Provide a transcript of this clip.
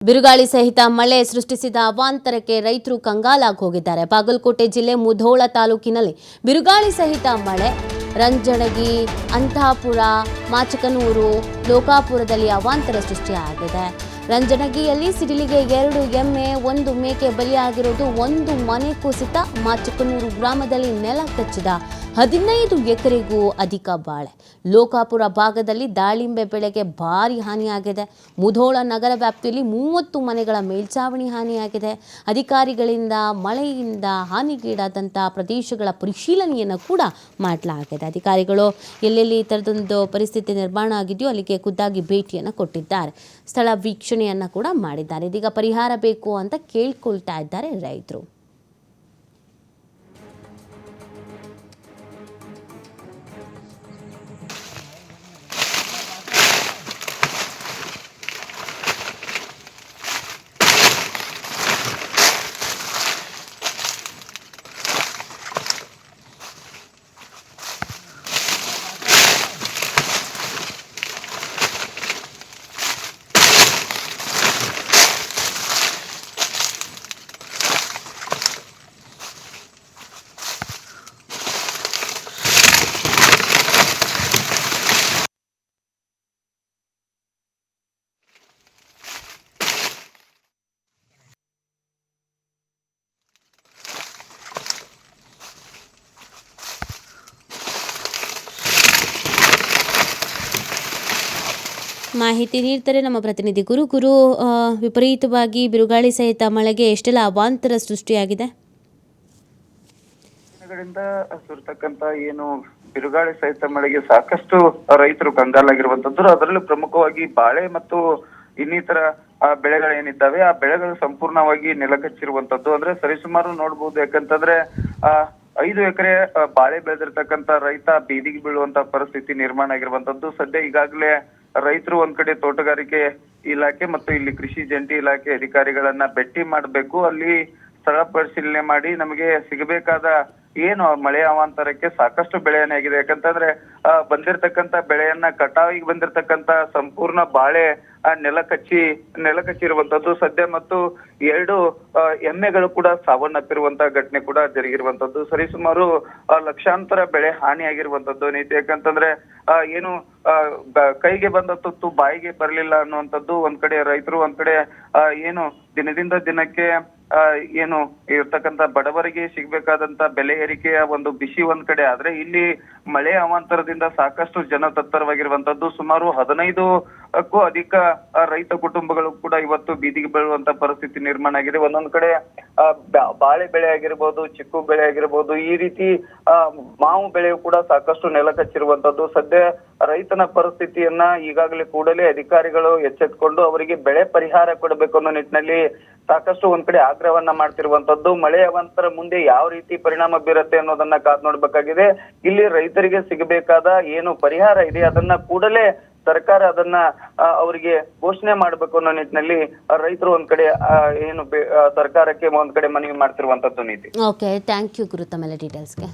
ಬಿರುಗಾಳಿ ಸಹಿತ ಮಳೆ ಸೃಷ್ಟಿಸಿದ ಅವಾಂತರಕ್ಕೆ ರೈತರು ಕಂಗಾಲಾಗಿ ಹೋಗಿದ್ದಾರೆ. ಬಾಗಲಕೋಟೆ ಜಿಲ್ಲೆ ಮುಧೋಳ ತಾಲೂಕಿನಲ್ಲಿ ಬಿರುಗಾಳಿ ಸಹಿತ ಮಳೆ. ರಂಜಣಗಿ, ಅಂತಾಪುರ, ಮಾಚಕನೂರು, ಲೋಕಾಪುರದಲ್ಲಿ ಅವಾಂತರ ಸೃಷ್ಟಿಯಾಗಿದೆ. ರಂಜಣಗಿಯಲ್ಲಿ ಸಿಡಿಲಿಗೆ 2 ಎಮ್ಮೆ, 1 ಮೇಕೆ ಬಲಿಯಾಗಿರುವುದು. 1 ಮನೆ ಕುಸಿತ. ಮಾಚಕನೂರು ಗ್ರಾಮದಲ್ಲಿ ನೆಲ ಕಚ್ಚಿದ 15 ಎಕರೆಗೂ ಅಧಿಕ ಬಾಳೆ. ಲೋಕಾಪುರ ಭಾಗದಲ್ಲಿ ದಾಳಿಂಬೆ ಬೆಳೆಗೆ ಭಾರಿ ಹಾನಿಯಾಗಿದೆ. ಮುಧೋಳ ನಗರ ವ್ಯಾಪ್ತಿಯಲ್ಲಿ 30 ಮನೆಗಳ ಮೇಲ್ಛಾವಣಿ ಹಾನಿಯಾಗಿದೆ. ಅಧಿಕಾರಿಗಳಿಂದ ಮಳೆಯಿಂದ ಹಾನಿಗೀಡಾದಂಥ ಪ್ರದೇಶಗಳ ಪರಿಶೀಲನೆಯನ್ನು ಕೂಡ ಮಾಡಲಾಗಿದೆ. ಅಧಿಕಾರಿಗಳು ಎಲ್ಲೆಲ್ಲಿ ಈ ಥರದೊಂದು ಪರಿಸ್ಥಿತಿ ನಿರ್ಮಾಣ ಆಗಿದೆಯೋ ಅಲ್ಲಿಗೆ ಖುದ್ದಾಗಿ ಭೇಟಿಯನ್ನು ಕೊಟ್ಟಿದ್ದಾರೆ. ಸ್ಥಳ ವೀಕ್ಷಣೆಯನ್ನು ಕೂಡ ಮಾಡಿದ್ದಾರೆ. ಇದೀಗ ಪರಿಹಾರ ಬೇಕು ಅಂತ ಕೇಳ್ಕೊಳ್ತಾ ಇದ್ದಾರೆ ರೈತರು. ಮಾಹಿತಿ ನೀಡ್ತಾರೆ ನಮ್ಮ ಪ್ರತಿನಿಧಿ ಗುರು. ವಿಪರೀತವಾಗಿ ಬಿರುಗಾಳಿ ಸಹಿತ ಮಳೆಗೆ ಎಷ್ಟೆಲ್ಲ ಅವಾಂತರ ಸೃಷ್ಟಿಯಾಗಿದೆ? ದಿನಗಳಿಂದ ಸುರಿತಕ್ಕಂತ ಏನು ಬಿರುಗಾಳಿ ಸಹಿತ ಮಳೆಗೆ ಸಾಕಷ್ಟು ರೈತರು ಕಂಗಾಲಾಗಿರುವಂತದ್ದು. ಅದರಲ್ಲೂ ಪ್ರಮುಖವಾಗಿ ಬಾಳೆ ಮತ್ತು ಇನ್ನಿತರ ಬೆಳೆಗಳೇನಿದ್ದಾವೆ ಆ ಬೆಳೆಗಳು ಸಂಪೂರ್ಣವಾಗಿ ನೆಲಕಚ್ಚಿರುವಂತದ್ದು. ಅಂದ್ರೆ ಸರಿಸುಮಾರು ನೋಡ್ಬೋದು. ಯಾಕಂತಂದ್ರೆ 5 ಎಕರೆ ಬಾಳೆ ಬೆಳೆದಿರ್ತಕ್ಕಂತ ರೈತ ಬೀದಿಗೆ ಬೀಳುವಂತ ಪರಿಸ್ಥಿತಿ ನಿರ್ಮಾಣ ಆಗಿರುವಂತದ್ದು. ಸದ್ಯ ಈಗಾಗಲೇ ರೈತರು ಒಂದ್ ಕಡೆ ತೋಟಗಾರಿಕೆ ಇಲಾಖೆ ಮತ್ತು ಇಲ್ಲಿ ಕೃಷಿ ಜಂಟಿ ಇಲಾಖೆ ಅಧಿಕಾರಿಗಳನ್ನ ಭೇಟಿ ಮಾಡಬೇಕು. ಅಲ್ಲಿ ಸ್ಥಳ ಪರಿಶೀಲನೆ ಮಾಡಿ ನಮಗೆ ಸಿಗಬೇಕಾದ ಏನು ಮಳೆ ಅವಾಂತರಕ್ಕೆ ಸಾಕಷ್ಟು ಬೆಳೆ ಹಾನಿಯಾಗಿದೆ. ಯಾಕಂತಂದ್ರೆ ಬಂದಿರತಕ್ಕಂತ ಬೆಳೆಯನ್ನ ಕಟಾವಿಗೆ ಬಂದಿರತಕ್ಕಂತ ಸಂಪೂರ್ಣ ಬಾಳೆ ನೆಲಕಚ್ಚಿರುವಂತದ್ದು ಸದ್ಯ. ಮತ್ತು 2 ಎಮ್ಮೆಗಳು ಕೂಡ ಸಾವನ್ನಪ್ಪಿರುವಂತಹ ಘಟನೆ ಕೂಡ ಜರುಗಿರುವಂತದ್ದು. ಸರಿಸುಮಾರು ಲಕ್ಷಾಂತರ ಬೆಳೆ ಹಾನಿಯಾಗಿರುವಂತದ್ದು ನೀತಿ. ಯಾಕಂತಂದ್ರೆ ಏನು ಕೈಗೆ ಬಂದ ತುತ್ತು ಬಾಯಿಗೆ ಬರಲಿಲ್ಲ ಅನ್ನುವಂಥದ್ದು ಒಂದ್ ಕಡೆ ರೈತರು, ಒಂದ್ ಕಡೆ ಏನು ದಿನದಿಂದ ದಿನಕ್ಕೆ ಏನು ಇರ್ತಕ್ಕಂಥ ಬಡವರಿಗೆ ಸಿಗ್ಬೇಕಾದಂತ ಬೆಲೆ ಏರಿಕೆಯ ಒಂದು ಬಿಸಿ ಒಂದ್ ಕಡೆ ಆದ್ರೆ, ಇಲ್ಲಿ ಮಳೆ ಅವಾಂತರದಿಂದ ಸಾಕಷ್ಟು ಜನ ತತ್ತರವಾಗಿರುವಂತದ್ದು. ಸುಮಾರು 15ಕ್ಕೂ ಅಧಿಕ ರೈತ ಕುಟುಂಬಗಳು ಕೂಡ ಇವತ್ತು ಬೀದಿಗೆ ಬೀಳುವಂತ ಪರಿಸ್ಥಿತಿ ನಿರ್ಮಾಣ ಆಗಿದೆ. ಒಂದೊಂದ್ ಕಡೆ ಬಾಳೆ ಬೆಳೆ ಆಗಿರ್ಬೋದು, ಚಿಕ್ಕು ಬೆಳೆ ಆಗಿರ್ಬೋದು, ಈ ರೀತಿ ಮಾವು ಬೆಳೆಯು ಕೂಡ ಸಾಕಷ್ಟು ನೆಲ ಕಚ್ಚಿರುವಂತದ್ದು. ಸದ್ಯ ರೈತನ ಪರಿಸ್ಥಿತಿಯನ್ನ ಈಗಾಗಲೇ ಕೂಡಲೇ ಅಧಿಕಾರಿಗಳು ಎಚ್ಚೆತ್ಕೊಂಡು ಅವರಿಗೆ ಬೆಳೆ ಪರಿಹಾರ ಕೊಡಬೇಕು ಅನ್ನೋ ನಿಟ್ಟಿನಲ್ಲಿ ಸಾಕಷ್ಟು ಒಂದ್ ಕಡೆ ಆಗ್ರಹವನ್ನ ಮಾಡ್ತಿರುವಂತದ್ದು. ಮಳೆ ಅವಾಂತರ ಮುಂದೆ ಯಾವ ರೀತಿ ಪರಿಣಾಮ ಬೀರುತ್ತೆ ಅನ್ನೋದನ್ನ ಕಾದ್ ನೋಡ್ಬೇಕಾಗಿದೆ. ಇಲ್ಲಿ ರೈತರಿಗೆ ಸಿಗಬೇಕಾದ ಏನು ಪರಿಹಾರ ಇದೆ ಅದನ್ನ ಕೂಡಲೇ ಸರ್ಕಾರ ಅದನ್ನ ಅವರಿಗೆ ಘೋಷಣೆ ಮಾಡ್ಬೇಕು ಅನ್ನೋ ನಿಟ್ಟಿನಲ್ಲಿ ರೈತರು ಒಂದ್ ಕಡೆ ಏನು ಸರ್ಕಾರಕ್ಕೆ ಒಂದ್ ಕಡೆ ಮನವಿ ಮಾಡ್ತಿರುವಂತದ್ದು ನೀತಿ. ಓಕೆ, ಥ್ಯಾಂಕ್ ಯು ಗುರು ತಮ್ಮೆಲ್ಲ ಡೀಟೇಲ್ಸ್ಗೆ.